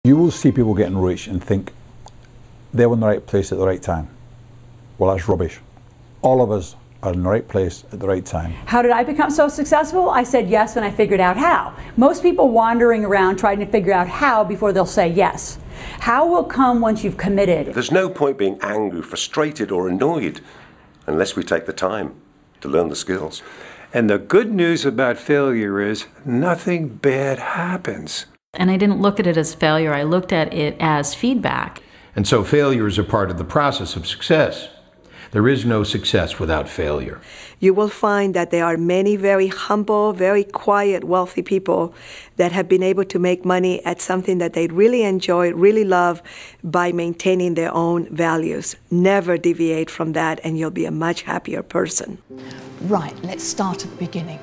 You will see people getting rich and think they're in the right place at the right time. Well, that's rubbish. All of us are in the right place at the right time. How did I become so successful? I said yes when I figured out how. Most people wandering around trying to figure out how before they'll say yes. How will come once you've committed. There's no point being angry, frustrated, or annoyed unless we take the time to learn the skills. And the good news about failure is nothing bad happens. And I didn't look at it as failure, I looked at it as feedback. And so failures are part of the process of success. There is no success without failure. You will find that there are many very humble, very quiet, wealthy people that have been able to make money at something that they really enjoy, really love, by maintaining their own values. Never deviate from that and you'll be a much happier person. Right, let's start at the beginning.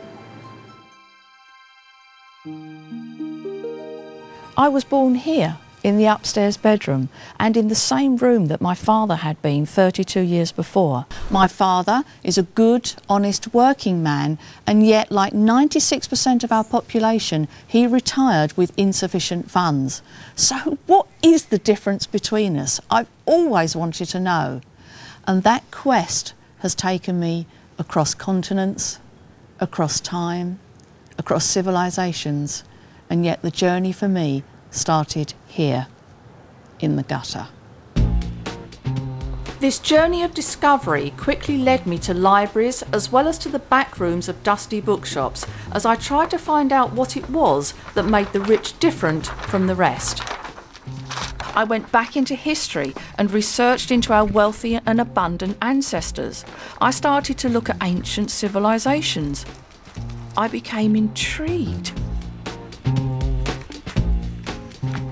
I was born here, in the upstairs bedroom, and in the same room that my father had been 32 years before. My father is a good, honest working man, and yet, like 96% of our population, he retired with insufficient funds. So what is the difference between us? I've always wanted to know. And that quest has taken me across continents, across time, across civilizations, and yet the journey for me started here, in the gutter. This journey of discovery quickly led me to libraries as well as to the back rooms of dusty bookshops as I tried to find out what it was that made the rich different from the rest. I went back into history and researched into our wealthy and abundant ancestors. I started to look at ancient civilizations. I became intrigued.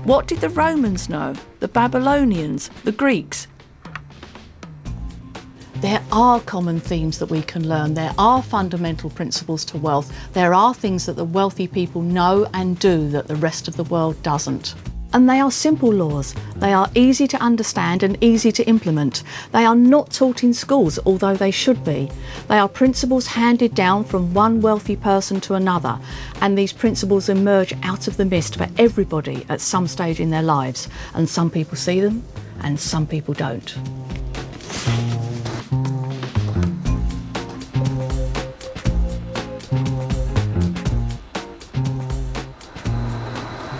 What did the Romans know? The Babylonians? The Greeks? There are common themes that we can learn. There are fundamental principles to wealth. There are things that the wealthy people know and do that the rest of the world doesn't. And they are simple laws. They are easy to understand and easy to implement. They are not taught in schools, although they should be. They are principles handed down from one wealthy person to another, and these principles emerge out of the mist for everybody at some stage in their lives, and some people see them and some people don't.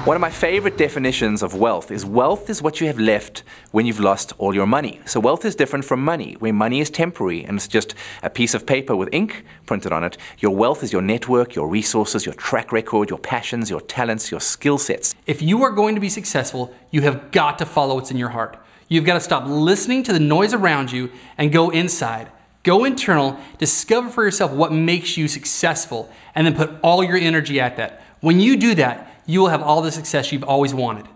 One of my favorite definitions of wealth is what you have left when you've lost all your money. So wealth is different from money, where money is temporary and it's just a piece of paper with ink printed on it. Your wealth is your network, your resources, your track record, your passions, your talents, your skill sets. If you are going to be successful, you have got to follow what's in your heart. You've got to stop listening to the noise around you and go inside. Go internal, discover for yourself what makes you successful, and then put all your energy at that. When you do that, you will have all the success you've always wanted.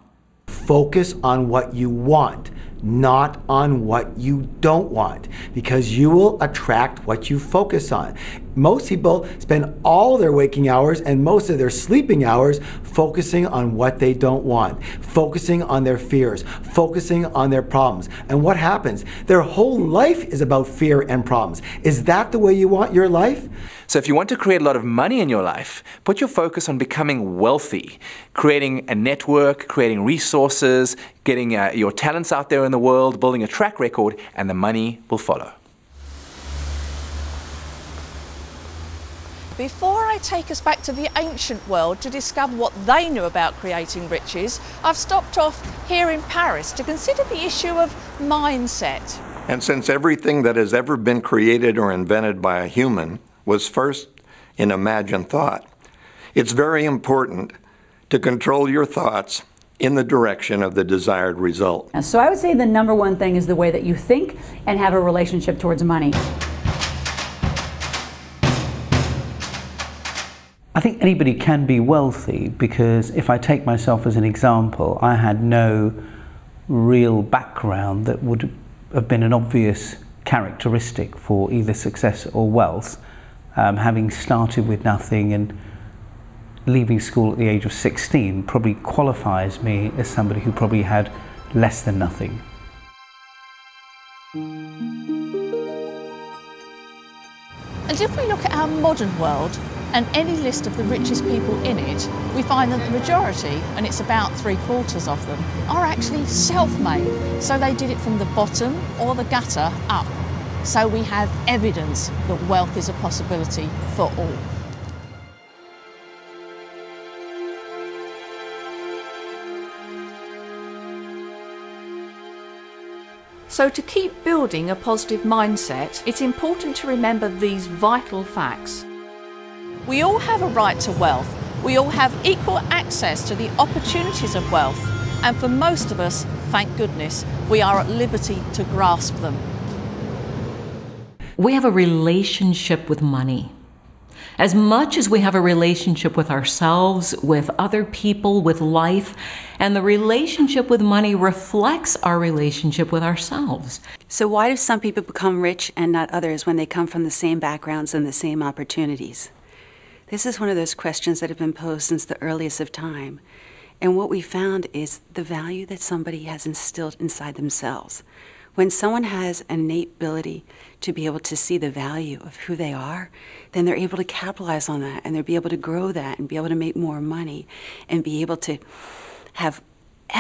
Focus on what you want, not on what you don't want, because you will attract what you focus on. Most people spend all their waking hours and most of their sleeping hours focusing on what they don't want, focusing on their fears, focusing on their problems. And what happens? Their whole life is about fear and problems. Is that the way you want your life? So if you want to create a lot of money in your life, put your focus on becoming wealthy, creating a network, creating resources, getting your talents out there in the world, building a track record, and the money will follow. Before I take us back to the ancient world to discover what they knew about creating riches, I've stopped off here in Paris to consider the issue of mindset. And since everything that has ever been created or invented by a human was first in imagined thought, it's very important to control your thoughts in the direction of the desired result. So I would say the number one thing is the way that you think and have a relationship towards money. I think anybody can be wealthy, because if I take myself as an example, I had no real background that would have been an obvious characteristic for either success or wealth. Having started with nothing and leaving school at the age of 16 probably qualifies me as somebody who probably had less than nothing. And if we look at our modern world, and any list of the richest people in it, we find that the majority, and it's about 3/4 of them, are actually self-made. So they did it from the bottom or the gutter up. So we have evidence that wealth is a possibility for all. So to keep building a positive mindset, it's important to remember these vital facts. We all have a right to wealth. We all have equal access to the opportunities of wealth. And for most of us, thank goodness, we are at liberty to grasp them. We have a relationship with money. As much as we have a relationship with ourselves, with other people, with life, and the relationship with money reflects our relationship with ourselves. So why do some people become rich and not others when they come from the same backgrounds and the same opportunities? This is one of those questions that have been posed since the earliest of time. And what we found is the value that somebody has instilled inside themselves. When someone has an innate ability to be able to see the value of who they are, then they're able to capitalize on that, and they'll be able to grow that and be able to make more money and be able to have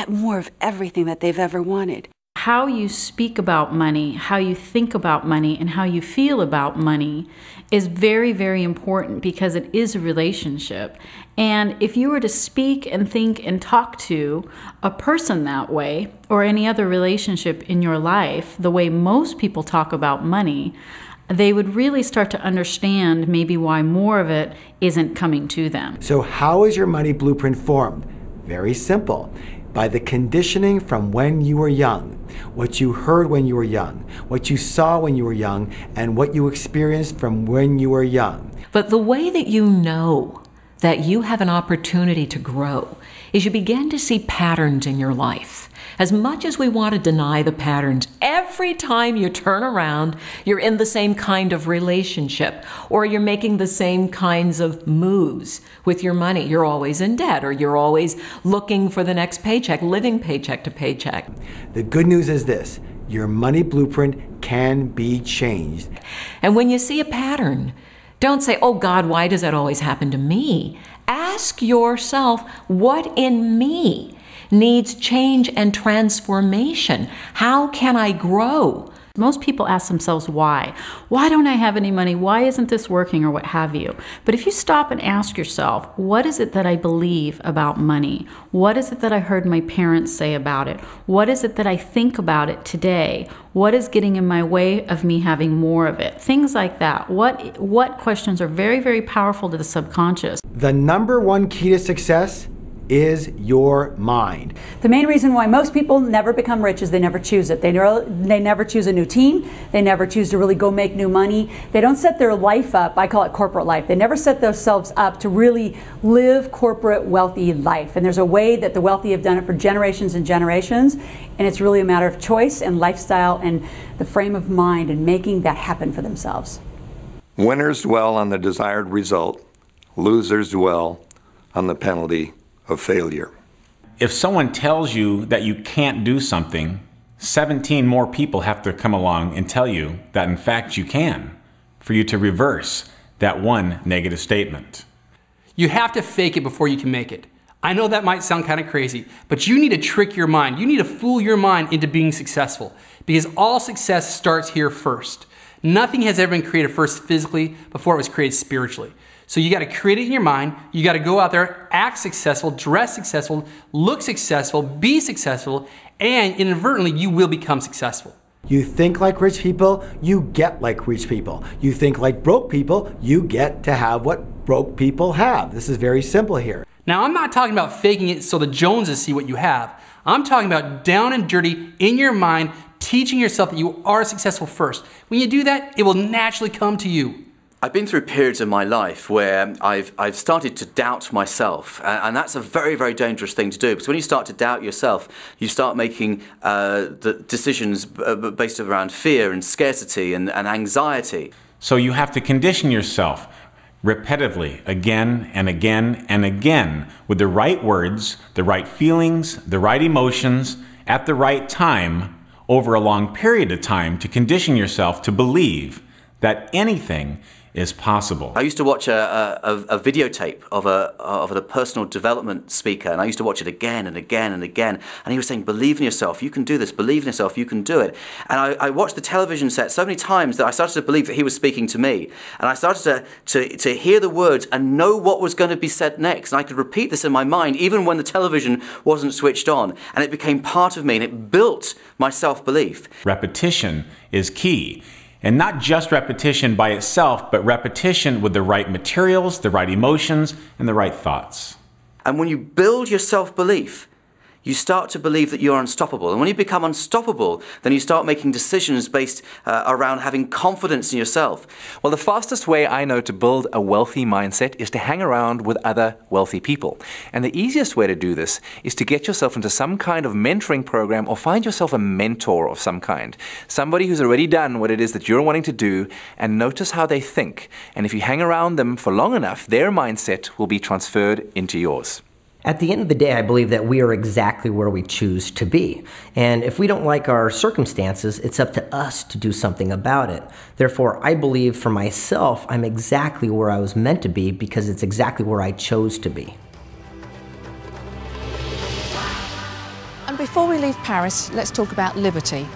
more of everything that they've ever wanted. How you speak about money, how you think about money, and how you feel about money is very, very important because it is a relationship. And if you were to speak and think and talk to a person that way, or any other relationship in your life, the way most people talk about money, they would really start to understand maybe why more of it isn't coming to them. So how is your money blueprint formed? Very simple. By the conditioning from when you were young, what you heard when you were young, what you saw when you were young, and what you experienced from when you were young. But the way that you know that you have an opportunity to grow is you begin to see patterns in your life. As much as we want to deny the patterns, every time you turn around, you're in the same kind of relationship, or you're making the same kinds of moves with your money. You're always in debt, or you're always looking for the next paycheck, living paycheck to paycheck. The good news is this: your money blueprint can be changed. And when you see a pattern, don't say, "Oh God, why does that always happen to me?" Ask yourself, what in me needs change and transformation? How can I grow? Most people ask themselves why. Why don't I have any money? Why isn't this working, or what have you? But if you stop and ask yourself, what is it that I believe about money? What is it that I heard my parents say about it? What is it that I think about it today? What is getting in my way of me having more of it? Things like that. What questions are very, very powerful to the subconscious? The number one key to success is your mind. The main reason why most people never become rich is they never choose it. They never choose a new team. They never choose to really go make new money. They don't set their life up, I call it corporate life. They never set themselves up to really live corporate wealthy life. And there's a way that the wealthy have done it for generations and generations. And it's really a matter of choice and lifestyle and the frame of mind and making that happen for themselves. Winners dwell on the desired result. Losers dwell on the penalty of failure. If someone tells you that you can't do something, 17 more people have to come along and tell you that in fact you can, for you to reverse that one negative statement. You have to fake it before you can make it. I know that might sound kind of crazy, but you need to trick your mind. You need to fool your mind into being successful, because all success starts here first. Nothing has ever been created first physically before it was created spiritually. So you got to create it in your mind. You got to go out there, act successful, dress successful, look successful, be successful, and inadvertently you will become successful. You think like rich people, you get like rich people. You think like broke people, you get to have what broke people have. This is very simple here. Now, I'm not talking about faking it so the Joneses see what you have. I'm talking about down and dirty in your mind, teaching yourself that you are successful first. When you do that, it will naturally come to you. I've been through periods in my life where I've started to doubt myself, and that's a very, very dangerous thing to do, because when you start to doubt yourself, you start making the decisions based around fear and scarcity and anxiety. So you have to condition yourself repetitively, again and again and again, with the right words, the right feelings, the right emotions, at the right time, over a long period of time, to condition yourself to believe that anything is possible. I used to watch a videotape of a personal development speaker, and I used to watch it again and again and again. And he was saying, believe in yourself, you can do this, believe in yourself, you can do it. And I watched the television set so many times that I started to believe that he was speaking to me. And I started to hear the words and know what was going to be said next. And I could repeat this in my mind even when the television wasn't switched on. And it became part of me, and it built my self-belief. Repetition is key. And not just repetition by itself, but repetition with the right materials, the right emotions, and the right thoughts. And when you build your self-belief, you start to believe that you're unstoppable. And when you become unstoppable, then you start making decisions based around having confidence in yourself. Well, the fastest way I know to build a wealthy mindset is to hang around with other wealthy people. And the easiest way to do this is to get yourself into some kind of mentoring program or find yourself a mentor of some kind. Somebody who's already done what it is that you're wanting to do, and notice how they think. And if you hang around them for long enough, their mindset will be transferred into yours. At the end of the day, I believe that we are exactly where we choose to be. And if we don't like our circumstances, it's up to us to do something about it. Therefore, I believe for myself, I'm exactly where I was meant to be because it's exactly where I chose to be. And before we leave Paris, let's talk about liberty.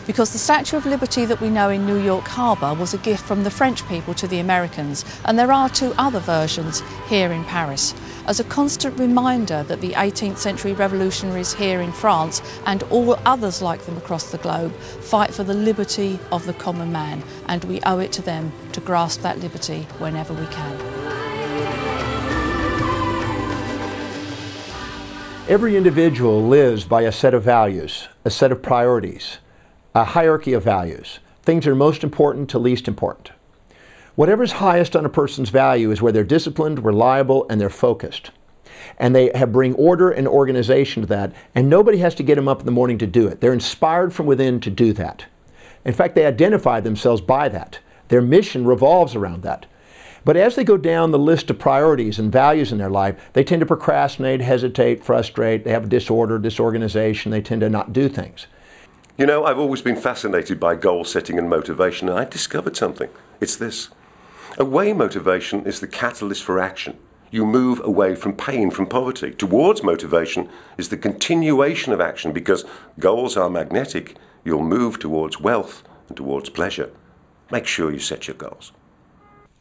Because the Statue of Liberty that we know in New York Harbour was a gift from the French people to the Americans, and there are 2 other versions here in Paris, as a constant reminder that the 18th century revolutionaries here in France, and all others like them across the globe, fight for the liberty of the common man, and we owe it to them to grasp that liberty whenever we can. Every individual lives by a set of values, a set of priorities, a hierarchy of values, things that are most important to least important. Whatever's highest on a person's value is where they're disciplined, reliable, and they're focused. And they bring order and organization to that, and nobody has to get them up in the morning to do it. They're inspired from within to do that. In fact, they identify themselves by that. Their mission revolves around that. But as they go down the list of priorities and values in their life, they tend to procrastinate, hesitate, frustrate, they have a disorder, disorganization, they tend to not do things. You know, I've always been fascinated by goal setting and motivation, and I discovered something. It's this. Away motivation is the catalyst for action. You move away from pain, from poverty. Towards motivation is the continuation of action, because goals are magnetic. You'll move towards wealth and towards pleasure. Make sure you set your goals.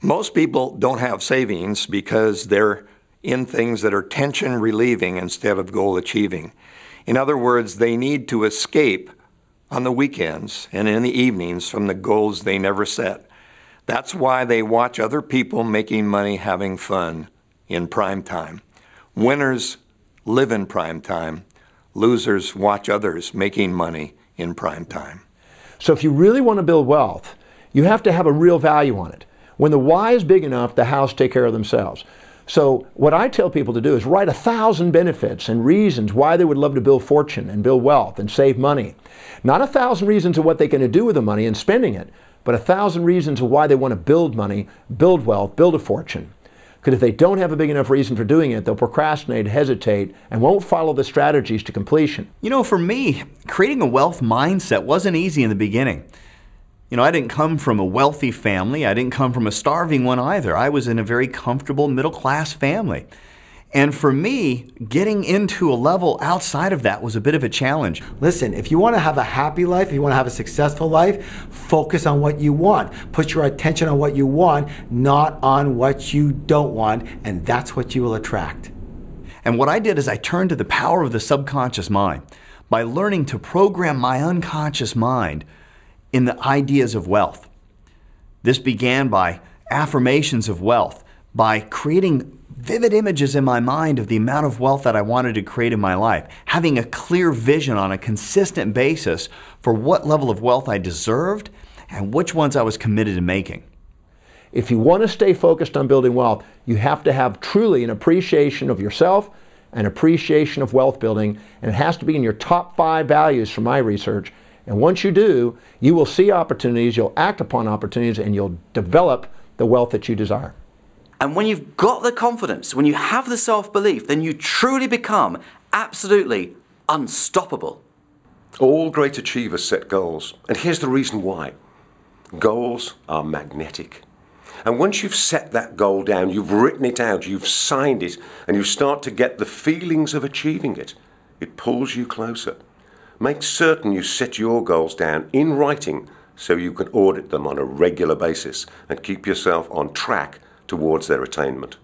Most people don't have savings because they're in things that are tension relieving instead of goal achieving. In other words, they need to escape on the weekends and in the evenings from the goals they never set. That's why they watch other people making money having fun in prime time. Winners live in prime time. Losers watch others making money in prime time. So if you really want to build wealth, you have to have a real value on it. When the why is big enough, the hows take care of themselves. So what I tell people to do is write 1,000 benefits and reasons why they would love to build fortune and build wealth and save money. Not 1,000 reasons of what they're going to do with the money and spending it, but 1,000 reasons of why they want to build money, build wealth, build a fortune. Because if they don't have a big enough reason for doing it, they'll procrastinate, hesitate, and won't follow the strategies to completion. You know, for me, creating a wealth mindset wasn't easy in the beginning. You know, I didn't come from a wealthy family. I didn't come from a starving one either. I was in a very comfortable middle-class family. And for me, getting into a level outside of that was a bit of a challenge. Listen, if you want to have a happy life, if you want to have a successful life, focus on what you want. Put your attention on what you want, not on what you don't want, and that's what you will attract. And what I did is I turned to the power of the subconscious mind by learning to program my unconscious mind in the ideas of wealth. This began by affirmations of wealth, by creating vivid images in my mind of the amount of wealth that I wanted to create in my life, having a clear vision on a consistent basis for what level of wealth I deserved and which ones I was committed to making. If you want to stay focused on building wealth, you have to have truly an appreciation of yourself, an appreciation of wealth building, and it has to be in your top 5 values from my research. And once you do, you will see opportunities, you'll act upon opportunities, and you'll develop the wealth that you desire. And when you've got the confidence, when you have the self-belief, then you truly become absolutely unstoppable. All great achievers set goals, and here's the reason why. Goals are magnetic. And once you've set that goal down, you've written it out, you've signed it, and you start to get the feelings of achieving it, it pulls you closer. Make certain you set your goals down in writing so you can audit them on a regular basis and keep yourself on track towards their attainment.